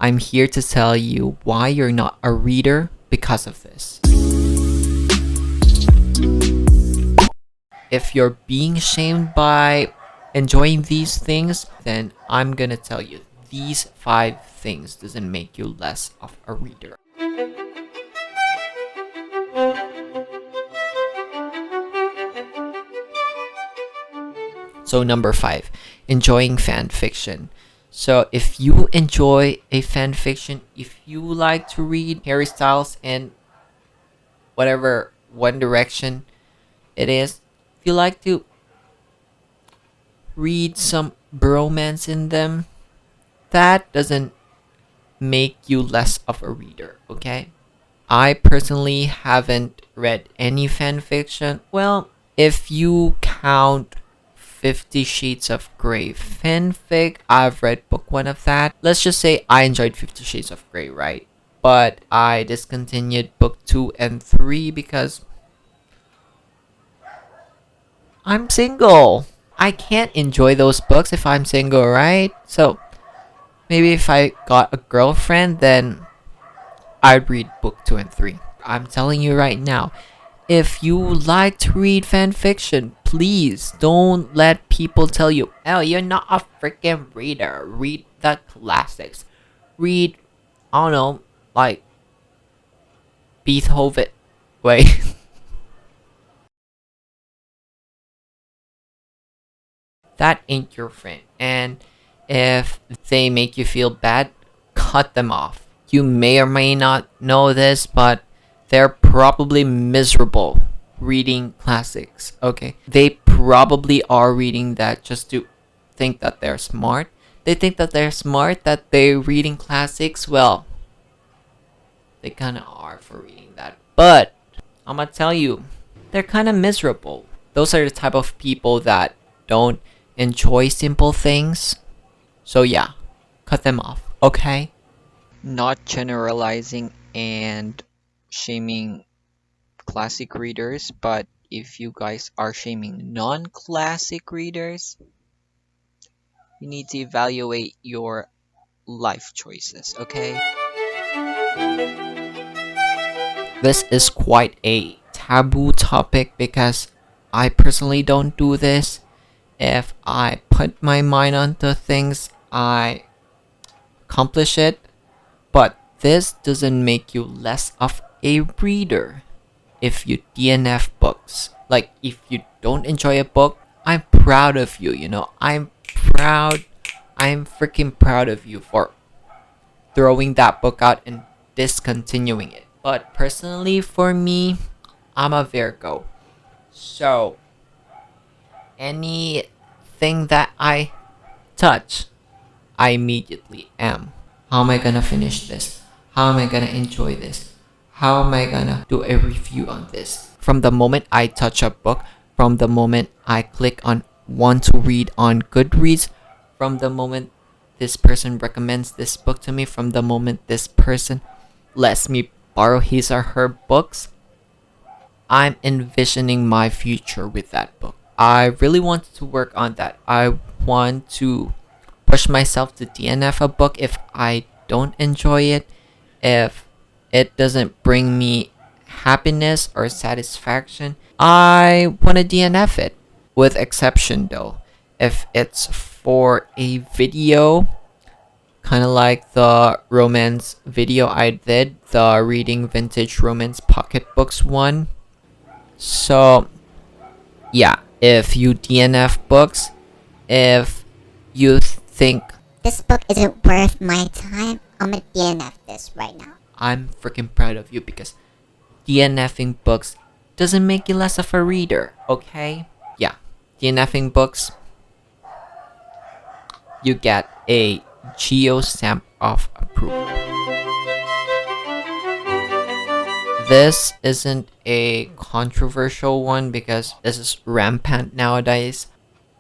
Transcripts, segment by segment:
I'm here to tell you why you're not a reader because of this. If you're being shamed by enjoying these things, then I'm gonna tell you these 5 things doesn't make you less of a reader. So number 5, enjoying fan fiction. So if you enjoy a fan fiction, if you like to read Harry Styles and whatever One Direction it is, if you like to read some bromance in them, that doesn't make you less of a reader, okay? I personally haven't read any fan fiction. Well, if you count 50 Shades of Grey fanfic, I've read book 1 of that. Let's just say I enjoyed 50 Shades of Grey, right? But I discontinued book 2 and 3 because I'm single. I can't enjoy those books if I'm single, right? So maybe if I got a girlfriend, then I'd read book 2 and 3. I'm telling you right now, if you like to read fan fiction, please don't let people tell you, oh, you're not a freaking reader. Read the classics. Read, I don't know, like Beethoven. Wait. That ain't your friend. And if they make you feel bad, cut them off. You may or may not know this, but they're probably miserable reading classics, okay? They probably are reading that just to think that they're smart. They think that they're smart, that they're reading classics. Well, they kind of are for reading that. But I'm gonna tell you, they're kind of miserable. Those are the type of people that don't enjoy simple things. So yeah, cut them off, okay? Not generalizing and shaming classic readers, but if you guys are shaming non-classic readers, you need to evaluate your life choices, okay? This is quite a taboo topic because I personally don't do this. If I put my mind onto things, I accomplish it. But this doesn't make you less of a reader if you DNF books. Like, if you don't enjoy a book, I'm proud of you, you know? I'm freaking proud of you for throwing that book out and discontinuing it. But personally, for me, I'm a Virgo. So, anything that I touch, I immediately am. How am I gonna finish this? How am I gonna enjoy this? How am I gonna do a review on this? From the moment I touch a book, from the moment I click on want to read on Goodreads, from the moment this person recommends this book to me, from the moment this person lets me borrow his or her books, I'm envisioning my future with that book. I really want to work on that. I want to push myself to DNF a book if I don't enjoy it, if it doesn't bring me happiness or satisfaction. I want to DNF it, with exception though. If it's for a video, kind of like the romance video I did, the reading vintage romance pocketbooks one. So yeah, if you DNF books, if you think this book isn't worth my time, I'm gonna DNF this right now. I'm freaking proud of you because DNFing books doesn't make you less of a reader, okay? Yeah, DNFing books, you get a geo stamp of approval. This isn't a controversial one because this is rampant nowadays.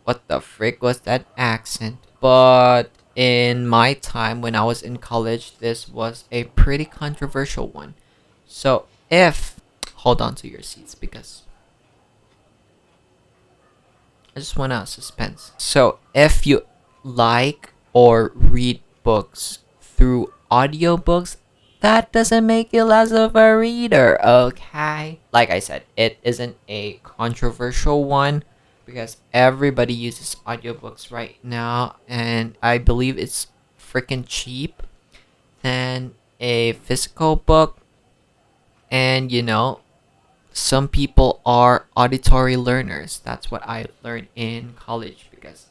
What the frick was that accent? But in my time when I was in college, this was a pretty controversial one. So if, hold on to your seats because I just want to suspense. So if you like or read books through audiobooks, that doesn't make you less of a reader, okay? Like I said, it isn't a controversial one because everybody uses audiobooks right now, and I believe it's freaking cheap than a physical book. And some people are auditory learners. That's what I learned in college because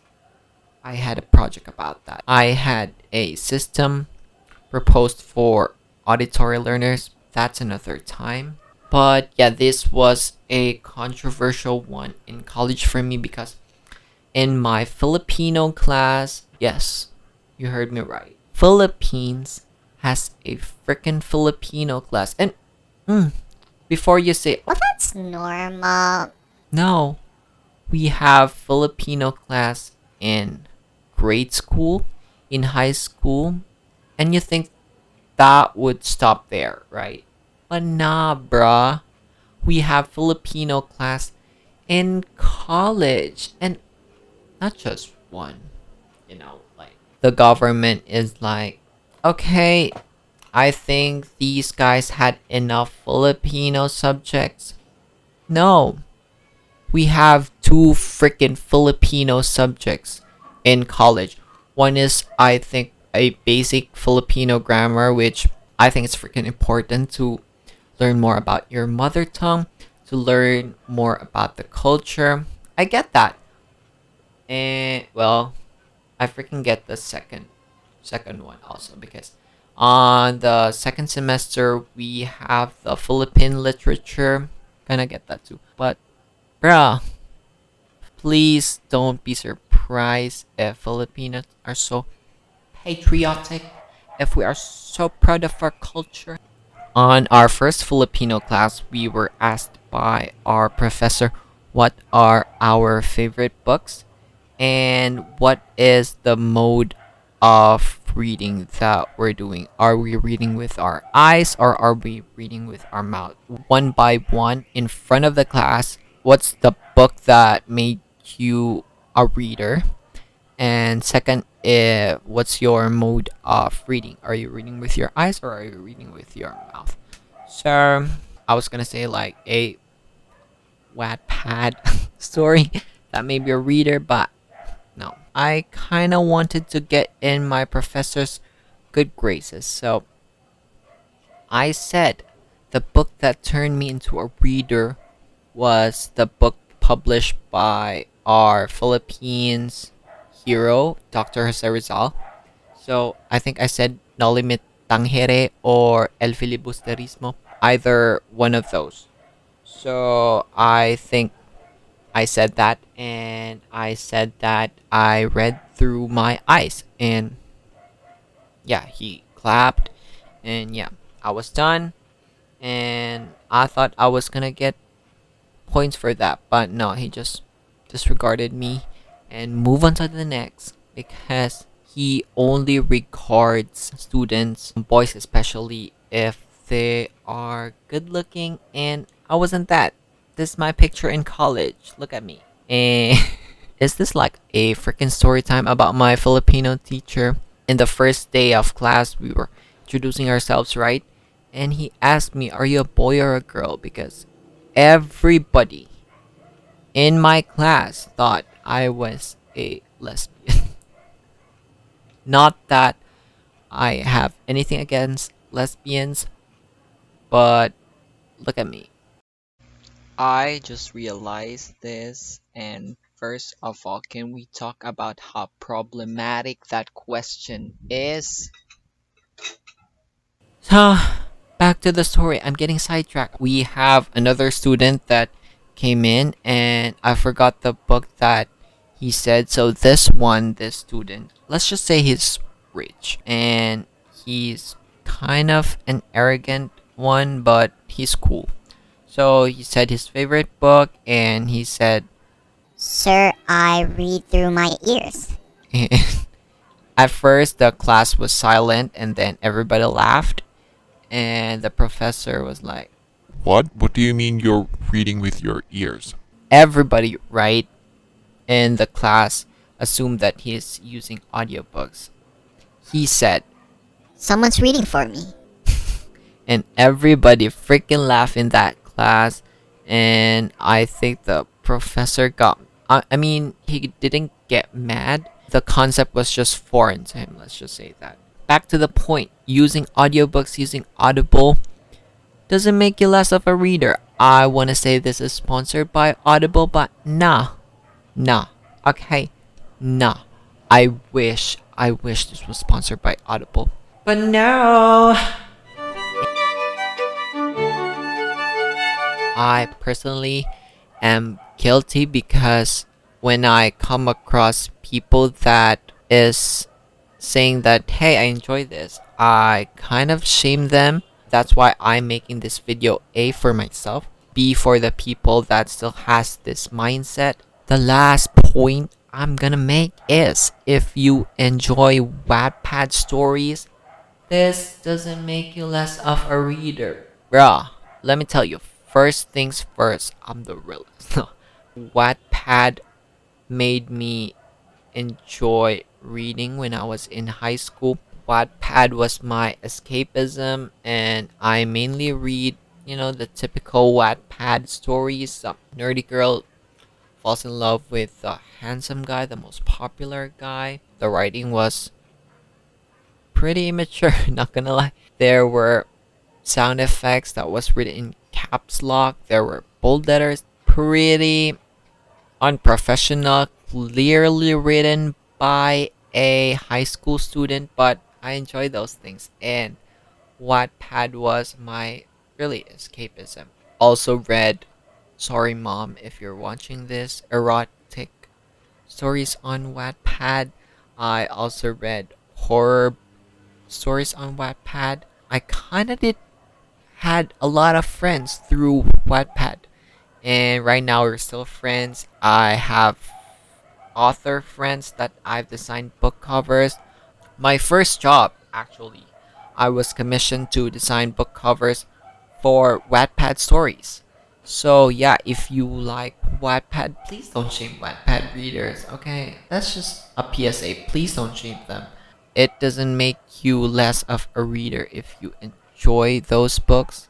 I had a project about that. I had a system proposed for auditory learners. That's another time. But yeah, this was a controversial one in college for me because in my Filipino class, yes, you heard me right. Philippines has a freaking Filipino class. And before you say, Well, that's normal. no, we have Filipino class in grade school, in high school, and you think that would stop there, right? But nah, bruh. We have Filipino class in college, and not just one. Like the government is like, okay, I think these guys had enough Filipino subjects. No, we have two freaking Filipino subjects in college. One is, I think, a basic Filipino grammar, which I think it's freaking important to learn more about your mother tongue, to learn more about the culture. I get that. And well, I freaking get the second one also because on the second semester we have the Philippine literature. Kinda get that too. But bruh, please don't be surprised if Filipinos are so patriotic, if we are so proud of our culture. On our first Filipino class, we were asked by our professor what are our favorite books and what is the mode of reading that we're doing. Are we reading with our eyes or are we reading with our mouth? One by one, in front of the class, what's the book that made you a reader? And second, what's your mode of reading? Are you reading with your eyes or are you reading with your mouth? So, I was gonna say like a Wattpad story that made me a reader, but no. I kind of wanted to get in my professor's good graces, so I said the book that turned me into a reader was the book published by our Philippines hero, Dr. Jose Rizal. So I think I said No Limit Tangere or El Filibusterismo, either one of those. So I think I said that, and I said that I read through my eyes, and yeah, he clapped, and yeah, I was done, and I thought I was gonna get points for that, but no, he just disregarded me and move on to the next because he only regards students, boys especially, if they are good looking, and I wasn't that. This is my picture in college. Look at me. And is this like a freaking story time about my Filipino teacher? In the first day of class, we were introducing ourselves, right? And he asked me, are you a boy or a girl? Because everybody in my class thought I was a lesbian. Not that I have anything against lesbians, but look at me. I just realized this, and first of all, can we talk about how problematic that question is? So, back to the story. I'm getting sidetracked. We have another student that came in, and I forgot the book that he said. So, this student, let's just say he's rich, and he's kind of an arrogant one, but he's cool. So, he said his favorite book, and he said, Sir, I read through my ears. at first the class was silent, and then everybody laughed. And the professor was like, What? What do you mean you're reading with your ears? everybody, right, in the class assumed that he's using audiobooks. He said, Someone's reading for me. And everybody freaking laughed in that class. And I think the professor I mean, he didn't get mad. The concept was just foreign to him, let's just say that. Back to the point, using audiobooks, using Audible doesn't make you less of a reader. I want to say this is sponsored by Audible, but nah. Okay, nah. I wish this was sponsored by Audible. But no. I personally am guilty because when I come across people that is saying that, hey, I enjoy this, I kind of shame them. That's why I'm making this video, A, for myself, B, for the people that still has this mindset. The last point I'm gonna make is, if you enjoy Wattpad stories, this doesn't make you less of a reader. Bruh, let me tell you, first things first, I'm the realist. Wattpad made me enjoy reading when I was in high school. Wattpad was my escapism, and I mainly read, the typical Wattpad stories. Nerdy girl falls in love with the handsome guy, the most popular guy. The writing was pretty immature, not gonna lie. There were sound effects that was written in caps lock. There were bold letters, pretty unprofessional, clearly written by a high school student, but I enjoy those things. And Wattpad was my really escapism. Also read, sorry mom if you're watching this, erotic stories on Wattpad. I also read horror stories on Wattpad. I kinda did had a lot of friends through Wattpad, and right now we're still friends. I have author friends that I've designed book covers. My first job, actually, I was commissioned to design book covers for Wattpad stories. So yeah, if you like Wattpad, please don't shame Wattpad readers, okay? That's just a PSA. Please don't shame them. It doesn't make you less of a reader if you enjoy those books.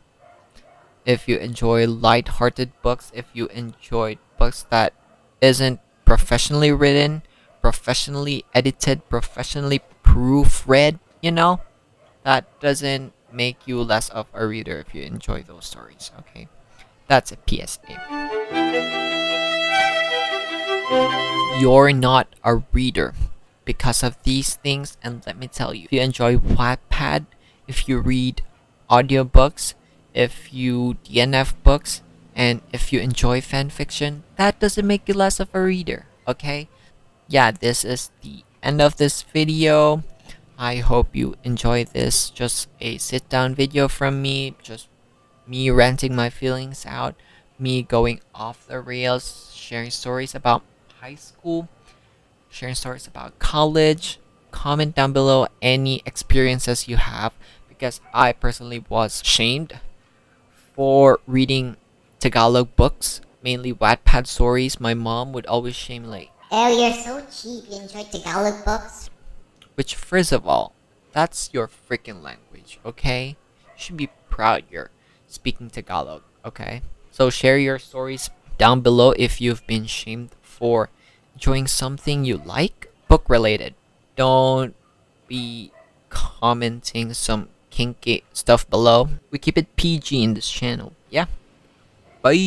If you enjoy light-hearted books, if you enjoy books that isn't professionally written, professionally edited, professionally proofread, that doesn't make you less of a reader if you enjoy those stories, okay? That's a PSA. You're not a reader because of these things, and let me tell you, if you enjoy Wattpad, if you read audiobooks, if you DNF books, and if you enjoy fanfiction, that doesn't make you less of a reader, okay? Yeah, this is the end of this video. I hope you enjoy this. Just a sit down video from me, just me ranting my feelings out, me going off the rails, sharing stories about high school, sharing stories about college. Comment down below any experiences you have, because I personally was shamed for reading Tagalog books, mainly Wattpad stories. My mom would always shame like, Oh, you're so cheap. You enjoy Tagalog books? which first of all, that's your freaking language, okay? You should be proud you're speaking Tagalog, okay? So share your stories down below if you've been shamed for enjoying something you like, book related. Don't be commenting some kinky stuff below. We keep it PG in this channel. Yeah. Bye.